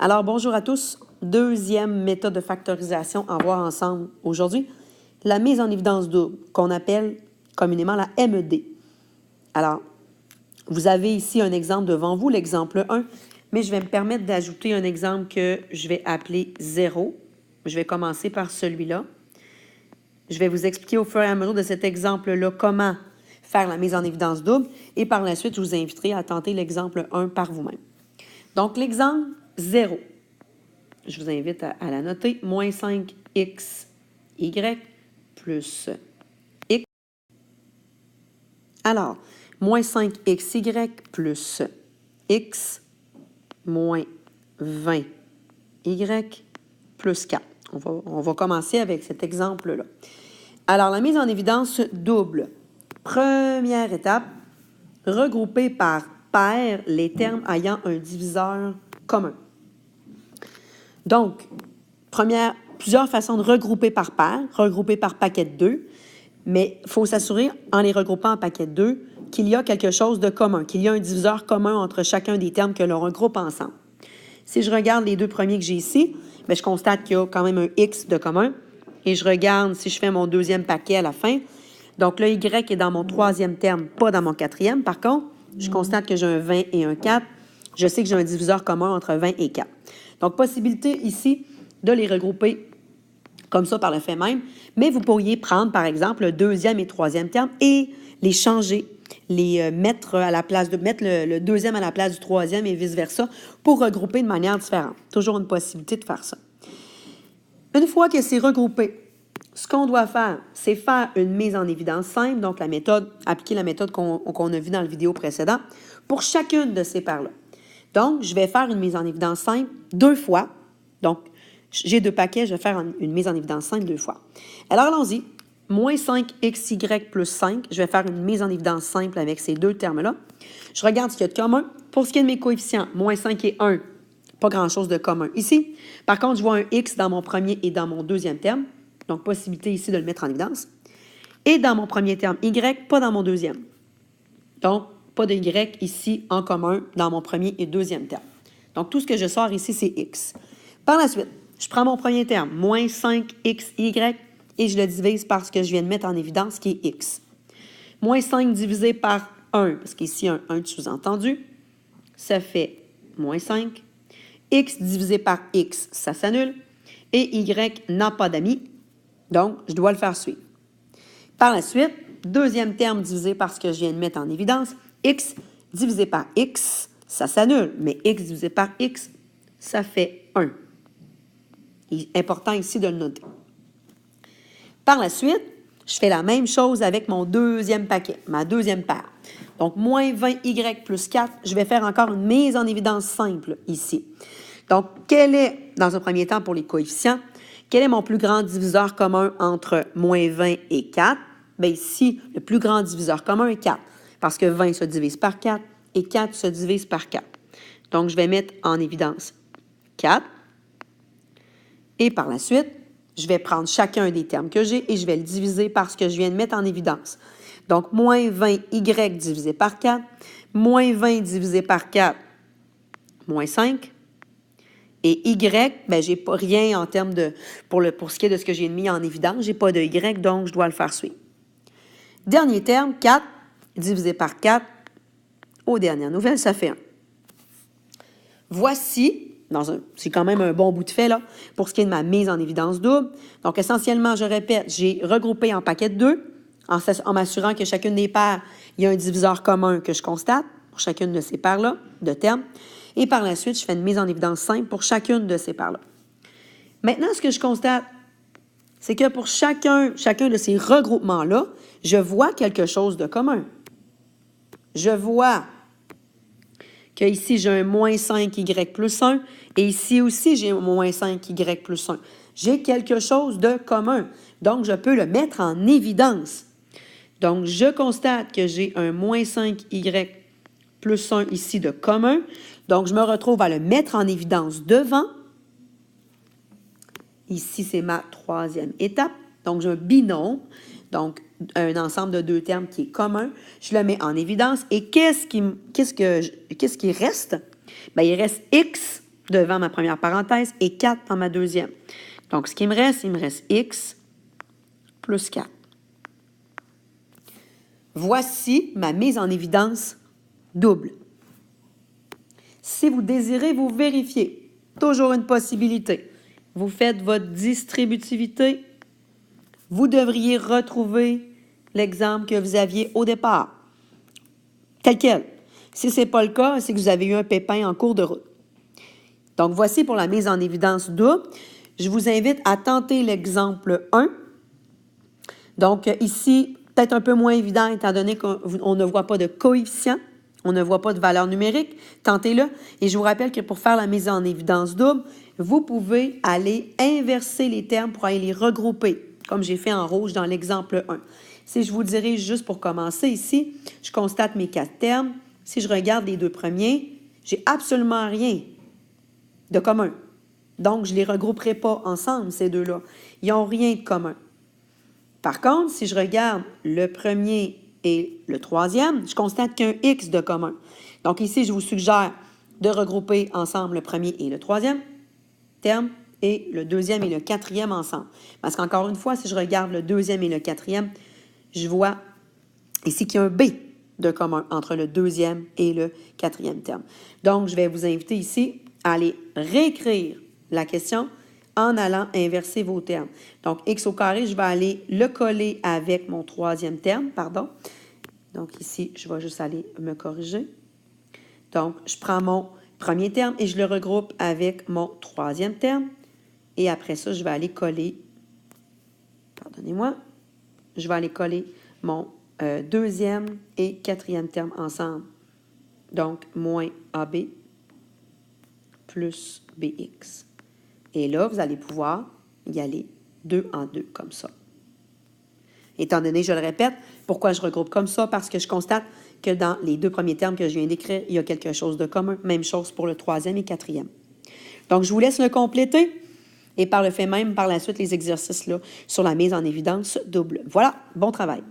Alors, bonjour à tous. Deuxième méthode de factorisation à voir ensemble aujourd'hui, la mise en évidence double, qu'on appelle communément la MED. Alors, vous avez ici un exemple devant vous, l'exemple 1, mais je vais me permettre d'ajouter un exemple que je vais appeler 0. Je vais commencer par celui-là. Je vais vous expliquer au fur et à mesure de cet exemple-là comment faire la mise en évidence double et par la suite, je vous inviterai à tenter l'exemple 1 par vous-même. Donc, l'exemple 0. Je vous invite à la noter. Moins 5xy plus x. Alors, moins 5xy plus x moins 20y plus 4. On va commencer avec cet exemple-là. Alors, la mise en évidence double. Première étape, regrouper par paire les termes ayant un diviseur commun. Donc, plusieurs façons de regrouper par paire, regrouper par paquet de 2, mais il faut s'assurer, en les regroupant en paquet de 2, qu'il y a quelque chose de commun, qu'il y a un diviseur commun entre chacun des termes que l'on regroupe ensemble. Si je regarde les deux premiers que j'ai ici, bien, je constate qu'il y a quand même un x de commun, et je regarde si je fais mon deuxième paquet à la fin. Donc, le y est dans mon troisième terme, pas dans mon quatrième. Par contre, je constate que j'ai un 20 et un 4. Je sais que j'ai un diviseur commun entre 20 et 4. Donc, possibilité ici de les regrouper comme ça par le fait même, mais vous pourriez prendre, par exemple, le deuxième et troisième terme et les changer, les mettre à la place mettre le deuxième à la place du troisième et vice-versa pour regrouper de manière différente. Toujours une possibilité de faire ça. Une fois que c'est regroupé, ce qu'on doit faire, c'est faire une mise en évidence simple, donc appliquer la méthode qu'on a vue dans la vidéo précédente, pour chacune de ces paires-là. Donc, je vais faire une mise en évidence simple 2 fois. Donc, j'ai 2 paquets, je vais faire une mise en évidence simple 2 fois. Alors, allons-y. Moins 5xy plus 5, je vais faire une mise en évidence simple avec ces deux termes-là. Je regarde ce qu'il y a de commun. Pour ce qui est de mes coefficients, moins 5 et 1, pas grand-chose de commun ici. Par contre, je vois un x dans mon premier et dans mon deuxième terme. Donc, possibilité ici de le mettre en évidence. Et dans mon premier terme, y, pas dans mon deuxième. Donc, pas de y ici en commun dans mon premier et deuxième terme. Donc, tout ce que je sors ici, c'est x. Par la suite, je prends mon premier terme, moins 5xy, et je le divise par ce que je viens de mettre en évidence, qui est x. Moins 5 divisé par 1, parce qu'ici, un 1 de sous-entendu, ça fait moins 5. X divisé par x, ça s'annule. Et y n'a pas d'amis, donc je dois le faire suivre. Par la suite, deuxième terme divisé par ce que je viens de mettre en évidence, x divisé par x, ça s'annule, mais x divisé par x, ça fait 1. Il est important ici de le noter. Par la suite, je fais la même chose avec mon deuxième paquet, ma deuxième paire. Donc, moins 20y plus 4, je vais faire encore une mise en évidence simple ici. Donc, quel est, dans un premier temps pour les coefficients, quel est mon plus grand diviseur commun entre moins 20 et 4? Bien ici, le plus grand diviseur commun est 4, parce que 20 se divise par 4 et 4 se divise par 4. Donc, je vais mettre en évidence 4. Et par la suite, je vais prendre chacun des termes que j'ai et je vais le diviser par ce que je viens de mettre en évidence. Donc, moins 20y divisé par 4, moins 20 divisé par 4, moins 5. Et y, bien, je n'ai pas rien en termes de, pour ce qui est de ce que j'ai mis en évidence, je n'ai pas de y, donc je dois le faire suivre. Dernier terme, 4 divisé par 4, aux dernières nouvelles, ça fait 1. Voici, c'est quand même un bon bout de fait, là, pour ce qui est de ma mise en évidence double. Donc, essentiellement, je répète, j'ai regroupé en paquet de 2, en m'assurant que chacune des paires, il y a un diviseur commun que je constate, pour chacune de ces paires-là, de termes. Et par la suite, je fais une mise en évidence simple pour chacune de ces paires-là. Maintenant, ce que je constate, c'est que pour chacun de ces regroupements-là, je vois quelque chose de commun. Je vois que ici, j'ai un moins 5y plus 1, et ici aussi, j'ai un moins 5y plus 1. J'ai quelque chose de commun, donc je peux le mettre en évidence. Donc, je constate que j'ai un moins 5y plus 1 ici de commun, donc je me retrouve à le mettre en évidence devant. Ici, c'est ma troisième étape, donc j'ai un binôme, donc un ensemble de 2 termes qui est commun. Je le mets en évidence. Et qu'est-ce qui reste? Bien, il reste x devant ma première parenthèse et 4 dans ma deuxième. Donc, ce qui me reste, il me reste x plus 4. Voici ma mise en évidence double. Si vous désirez vous vérifier, toujours une possibilité, vous faites votre distributivité, vous devriez retrouver l'exemple que vous aviez au départ, tel quel. Si ce n'est pas le cas, c'est que vous avez eu un pépin en cours de route. Donc, voici pour la mise en évidence double. Je vous invite à tenter l'exemple 1. Donc, ici, peut-être un peu moins évident étant donné qu'on ne voit pas de coefficient, on ne voit pas de valeur numérique. Tentez-le. Et je vous rappelle que pour faire la mise en évidence double, vous pouvez aller inverser les termes pour aller les regrouper, comme j'ai fait en rouge dans l'exemple 1. Si je vous dirige juste pour commencer ici, je constate mes 4 termes. Si je regarde les 2 premiers, j'ai absolument rien de commun. Donc, je ne les regrouperai pas ensemble, ces deux-là. Ils n'ont rien de commun. Par contre, si je regarde le premier et le troisième, je constate qu'il y a un X de commun. Donc, ici, je vous suggère de regrouper ensemble le premier et le troisième terme et le deuxième et le quatrième ensemble. Parce qu'encore une fois, si je regarde le deuxième et le quatrième, je vois ici qu'il y a un B de commun entre le deuxième et le quatrième terme. Donc, je vais vous inviter ici à aller réécrire la question en allant inverser vos termes. Donc, x au carré, je vais aller le coller avec mon troisième terme, pardon. Donc, ici, je vais juste aller me corriger. Donc, je prends mon premier terme et je le regroupe avec mon troisième terme. Et après ça, je vais aller coller, pardonnez-moi, je vais aller coller mon deuxième et quatrième terme ensemble. Donc, moins AB plus BX. Et là, vous allez pouvoir y aller 2 en 2, comme ça. Étant donné, je le répète, pourquoi je regroupe comme ça? Parce que je constate que dans les 2 premiers termes que je viens d'écrire, il y a quelque chose de commun. Même chose pour le troisième et quatrième. Donc, je vous laisse le compléter. Et par le fait même, par la suite, les exercices là, sur la mise en évidence double. Voilà, bon travail.